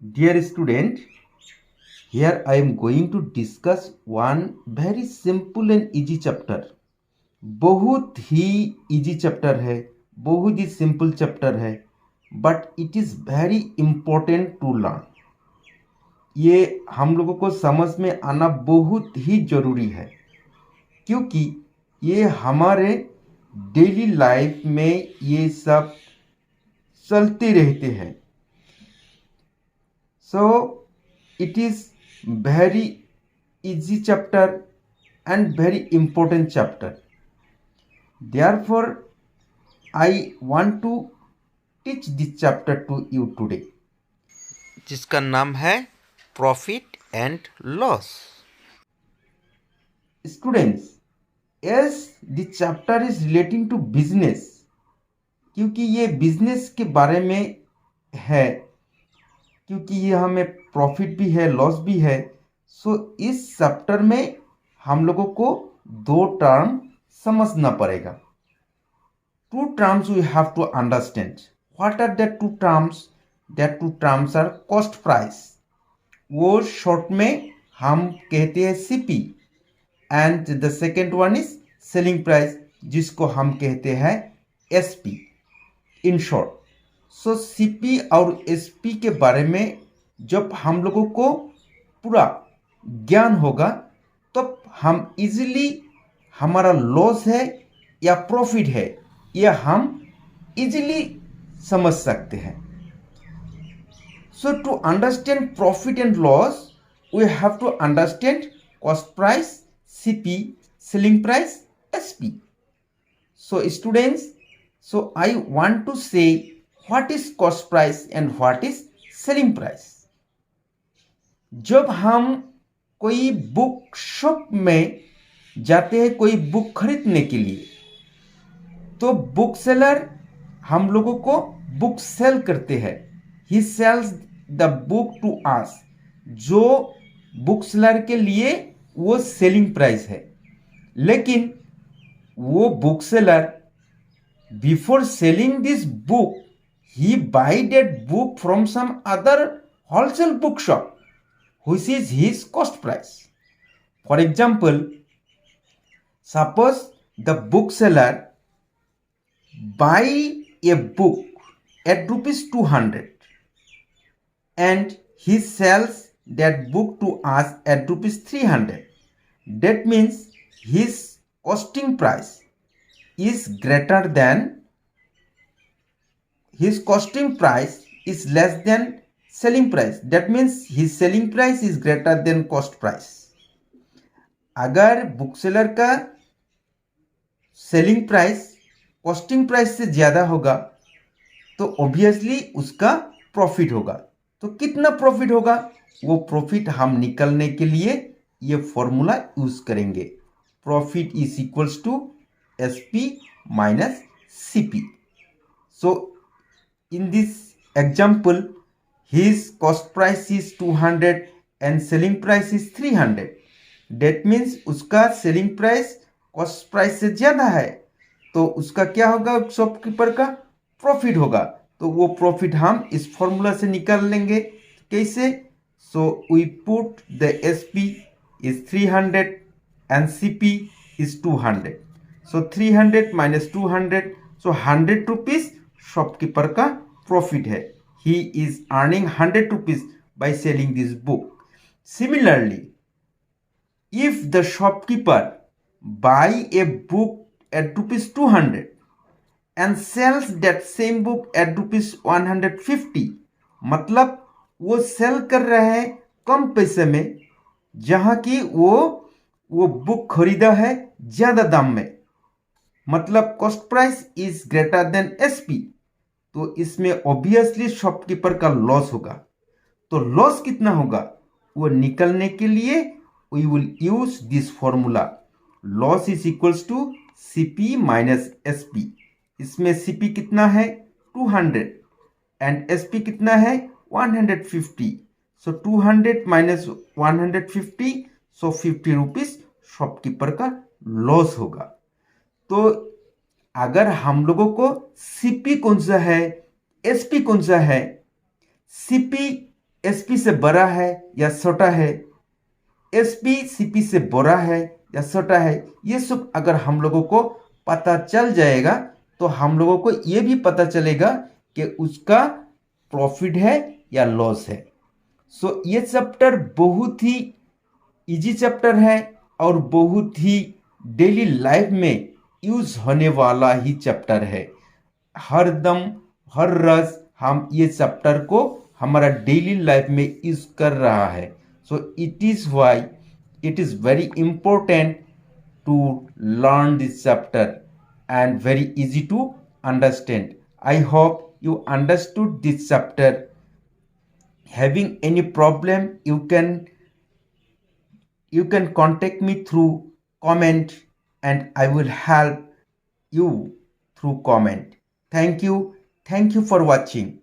Dear student, here I am going to discuss one very simple and easy chapter. बहुत ही easy chapter है, बहुत ही simple chapter है, but it is very important to learn. ये हम लोगों को समझ में आना बहुत ही ज़रूरी है, क्योंकि ये हमारे डेली लाइफ में ये सब चलते रहते हैं. So it is very easy chapter and very important chapter. Therefore, I want to teach this chapter to you today, जिसका नाम है profit and loss. Students, as the chapter is relating to business, क्योंकि ये business के बारे में है, क्योंकि ये हमें प्रॉफिट भी है लॉस भी है. सो इस चैप्टर में हम लोगों को दो टर्म समझना पड़ेगा. Two terms we have to understand. What are that two terms? That two terms are cost price, वो शॉर्ट में हम कहते हैं CP, and the second one is selling price, जिसको हम कहते हैं SP in short. So CP और एसपी के बारे में जब हम लोगों को पूरा ज्ञान होगा तब हम इजीली हमारा लॉस है या प्रॉफिट है यह हम इजीली समझ सकते हैं. So to understand profit and loss we have to understand cost price, CP, selling price, SP. So students, so I want to say what is cost price and what is selling price. जब हम कोई book shop में जाते हैं कोई book खरीदने के लिए, तो बुक सेलर हम लोगों को बुक सेल करते हैं. He sells the book to us. जो बुक सेलर के लिए वो सेलिंग प्राइस है. लेकिन वो book seller before selling this book he buy that book from some other wholesale bookshop, which is his cost price. For example, suppose the bookseller buy a book at rupees 200 and he sells that book to us at rupees 300. That means his costing price is greater than his costing price is less than selling price. That means his selling price is greater than cost price. अगर book seller का selling price costing price से ज़्यादा होगा तो obviously उसका profit होगा. तो कितना प्रॉफिट होगा, वो प्रॉफिट हम निकालने के लिए ये फॉर्मूला यूज करेंगे. Profit is equals to SP minus CP. So in this example, his cost price is 200 and selling price is 300. That means उसका selling price cost price से ज़्यादा है, तो उसका क्या होगा, शॉपकीपर का प्रॉफिट होगा. तो वो प्रॉफिट हम इस फॉर्मूला से निकाल लेंगे. कैसे? So we put the SP is 300 and CP is 200. So 300 minus 200, so 100 rupees shopkeeper का प्रॉफिट है. He is earning 100 rupees by selling this book. Similarly, if the shopkeeper buy a book at rupees 200 and sells that same book at rupees 150, मतलब वो cell कर रहे हैं कम पैसे में, जहां की वो बुक खरीदा है ज्यादा दाम में, मतलब cost price is greater than SP. तो इसमें ऑब्वियसली शॉपकीपर का लॉस होगा. तो लॉस कितना होगा वो निकलने के लिए we will use this formula. Loss is equals to CP minus SP. इसमें सीपी कितना है 200 एंड एसपी कितना है 150. So 200 minus 150, so 50 rupees shopkeeper का लॉस होगा. तो अगर हम लोगों को सीपी कौन सा है, एसपी कौन सा है, सीपी एसपी से बड़ा है या छोटा है, एसपी सीपी से बड़ा है या छोटा है, ये सब अगर हम लोगों को पता चल जाएगा तो हम लोगों को ये भी पता चलेगा कि उसका प्रॉफिट है या लॉस है। सो ये चैप्टर बहुत ही इजी चैप्टर है और बहुत ही डेली लाइफ में यूज होने वाला ही चैप्टर है। हर दम हर रोज हम ये चैप्टर को हमारा डेली लाइफ में यूज कर रहा है। So it is why it is very important to learn this chapter and very easy to understand. I hope you understood this chapter. Having any problem, you can contact me through comment and I will help you through comment. Thank you for watching.